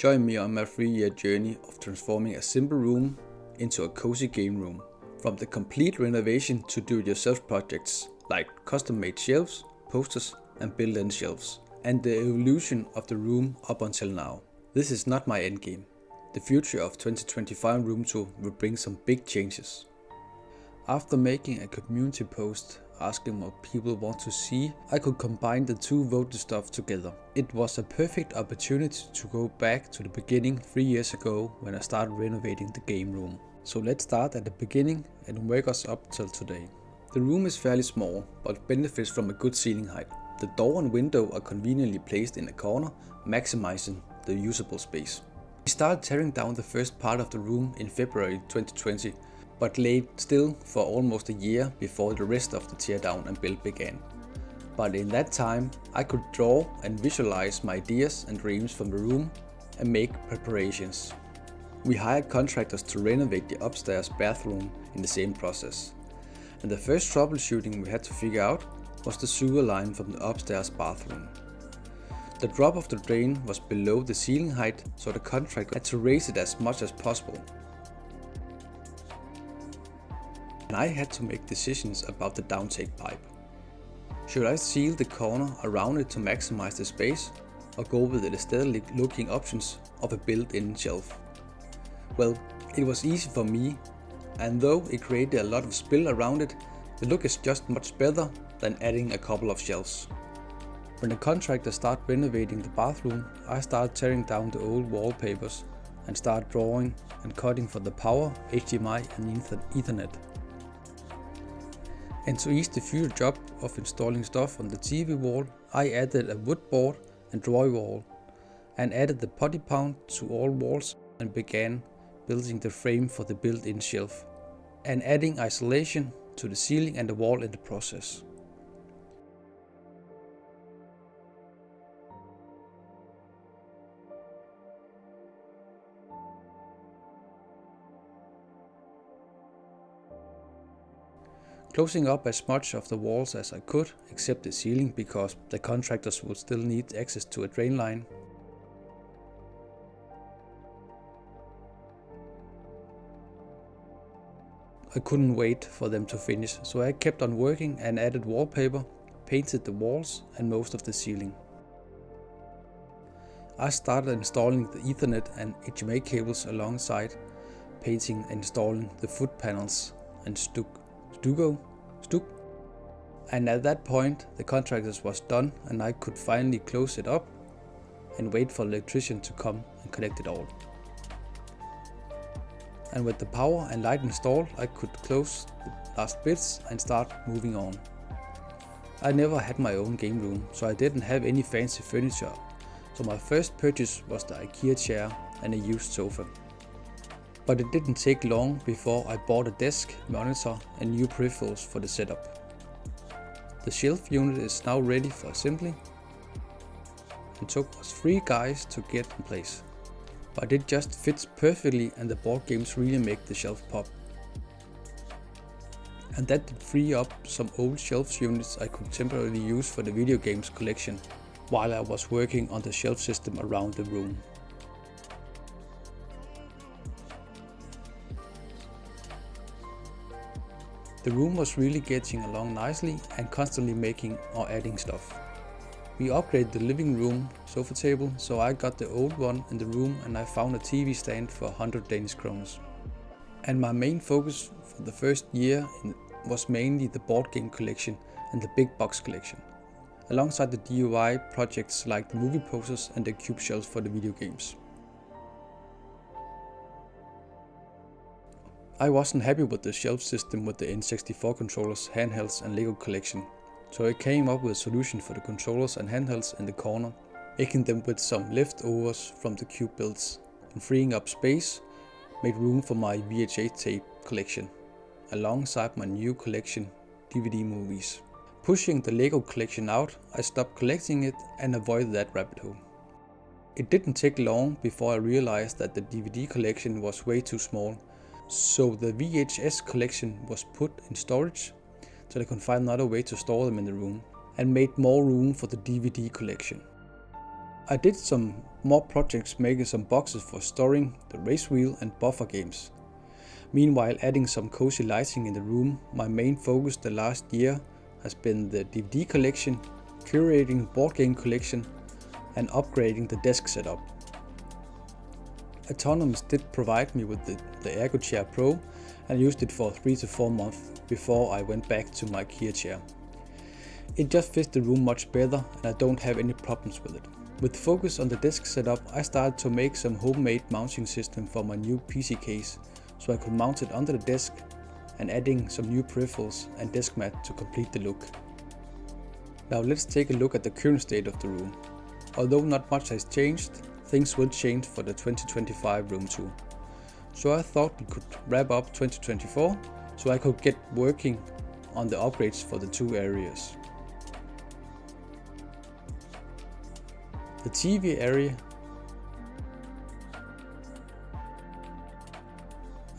Join me on my 3-year journey of transforming a simple room into a cozy game room. From the complete renovation to do-it-yourself projects like custom-made shelves, posters and built-in shelves, and the evolution of the room up until now. This is not my endgame. The future of 2025 room tour will bring some big changes. After making a community post asking what people want to see, I could combine the two voted stuff together. It was a perfect opportunity to go back to the beginning 3 years ago when I started renovating the game room. So let's start at the beginning and work us up till today. The room is fairly small, but benefits from a good ceiling height. The door and window are conveniently placed in a corner, maximizing the usable space. We started tearing down the first part of the room in February 2020, but laid still for almost a year before the rest of the teardown and build began. But in that time, I could draw and visualize my ideas and dreams from the room and make preparations. We hired contractors to renovate the upstairs bathroom in the same process. And the first troubleshooting we had to figure out was the sewer line from the upstairs bathroom. The drop of the drain was below the ceiling height, so the contractor had to raise it as much as possible. And I had to make decisions about the downtake pipe. Should I seal the corner around it to maximize the space, or go with the aesthetic looking options of a built-in shelf? Well, it was easy for me, and though it created a lot of spill around it, the look is just much better than adding a couple of shelves. When the contractor started renovating the bathroom, I started tearing down the old wallpapers and started drawing and cutting for the power, HDMI and Ethernet. And to ease the future job of installing stuff on the TV wall, I added a wood board and drywall, and added the potty pound to all walls and began building the frame for the built-in shelf, and adding isolation to the ceiling and the wall in the process. Closing up as much of the walls as I could, except the ceiling, because the contractors would still need access to a drain line. I couldn't wait for them to finish, so I kept on working and added wallpaper, painted the walls and most of the ceiling. I started installing the Ethernet and HDMI cables alongside painting and installing the foot panels and stuck. And at that point the contractors was done and I could finally close it up and wait for the electrician to come and connect it all. And with the power and light installed, I could close the last bits and start moving on. I never had my own game room, so I didn't have any fancy furniture, so my first purchase was the IKEA chair and a used sofa. But it didn't take long before I bought a desk, monitor and new peripherals for the setup. The shelf unit is now ready for assembly. It took us 3 guys to get in place, but it just fits perfectly and the board games really make the shelf pop. And that did free up some old shelf units I could temporarily use for the video games collection while I was working on the shelf system around the room. The room was really getting along nicely and constantly making or adding stuff. We upgraded the living room sofa table, so I got the old one in the room and I found a TV stand for 100 Danish kroner. And my main focus for the first year was mainly the board game collection and the big box collection, alongside the DIY projects like the movie posters and the cube shelves for the video games. I wasn't happy with the shelf system with the N64 controllers, handhelds and Lego collection, so I came up with a solution for the controllers and handhelds in the corner, making them with some leftovers from the cube builds, and freeing up space, made room for my VHS tape collection, alongside my new collection DVD movies. Pushing the Lego collection out, I stopped collecting it and avoided that rabbit hole. It didn't take long before I realized that the DVD collection was way too small, so the VHS collection was put in storage till I could find another way to store them in the room, and made more room for the DVD collection. I did some more projects making some boxes for storing the race wheel and buffer games. Meanwhile, adding some cozy lighting in the room. My main focus the last year has been the DVD collection, curating board game collection, and upgrading the desk setup. Autonomous did provide me with the Ergo Chair Pro, and I used it for 3 to 4 months before I went back to my Kia chair. It just fits the room much better and I don't have any problems with it. With focus on the desk setup, I started to make some homemade mounting system for my new PC case, so I could mount it under the desk, and adding some new peripherals and desk mat to complete the look. Now let's take a look at the current state of the room. Although not much has changed, things will change for the 2025 room tour. So I thought we could wrap up 2024 so I could get working on the upgrades for the 2 areas. The TV area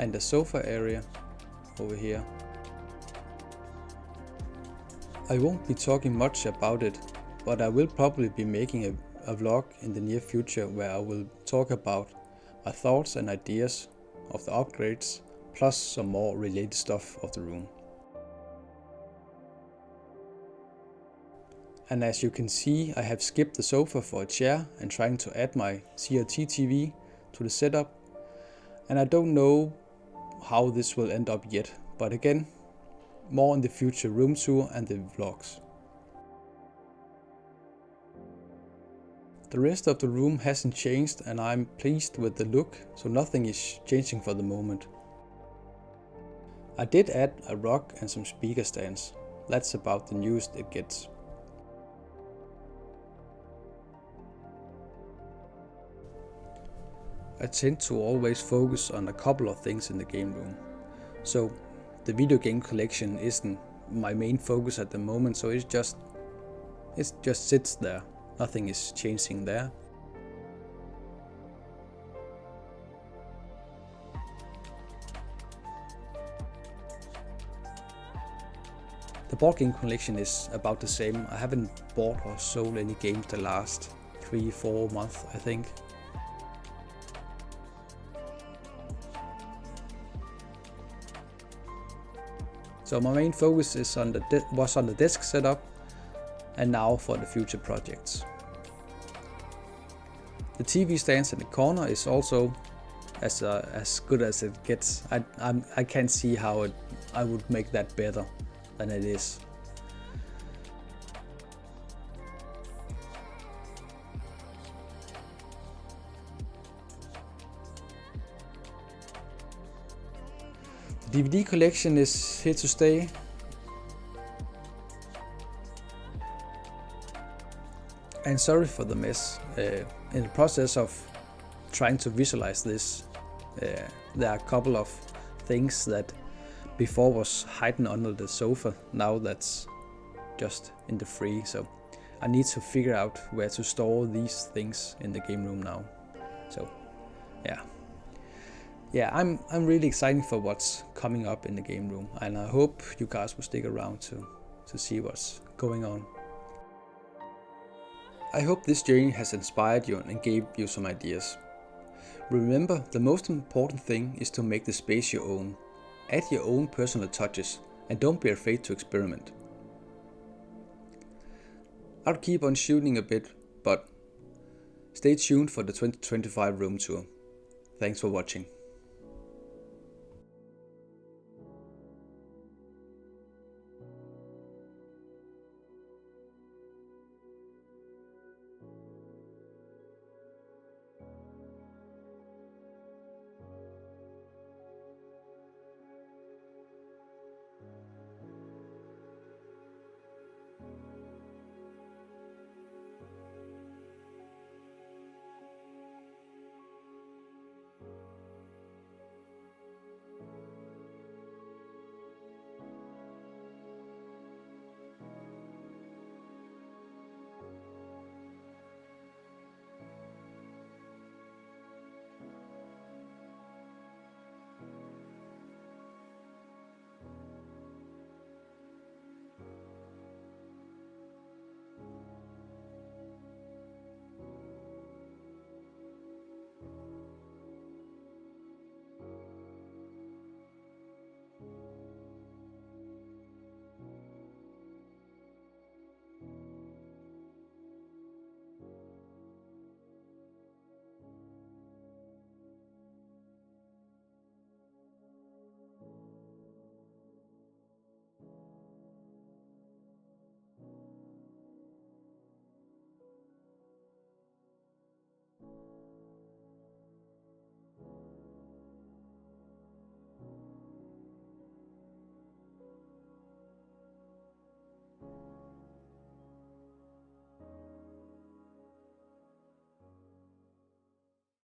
and the sofa area over here. I won't be talking much about it, but I will probably be making a vlog in the near future where I will talk about my thoughts and ideas of the upgrades, plus some more related stuff of the room. And as you can see, I have skipped the sofa for a chair and trying to add my CRT TV to the setup. And I don't know how this will end up yet, but again, more in the future room tour and the vlogs. The rest of the room hasn't changed and I'm pleased with the look, so nothing is changing for the moment. I did add a rug and some speaker stands. That's about the newest it gets. I tend to always focus on a couple of things in the game room. So the video game collection isn't my main focus at the moment, so it just sits there. Nothing is changing there. The board game collection is about the same. I haven't bought or sold any games the last 3-4 months, I think. So my main focus is was on the desk setup, and now for the future projects. The TV stands in the corner is also as good as it gets. I can't see how I would make that better than it is. The DVD collection is here to stay. And sorry for the mess. In the process of trying to visualize this, there are a couple of things that before was hidden under the sofa, now that's just in the free. So I need to figure out where to store these things in the game room now. So yeah, I'm really excited for what's coming up in the game room, and I hope you guys will stick around to see what's going on. I hope this journey has inspired you and gave you some ideas. Remember, the most important thing is to make the space your own. Add your own personal touches and don't be afraid to experiment. I'll keep on shooting a bit, but stay tuned for the 2025 room tour. Thanks for watching.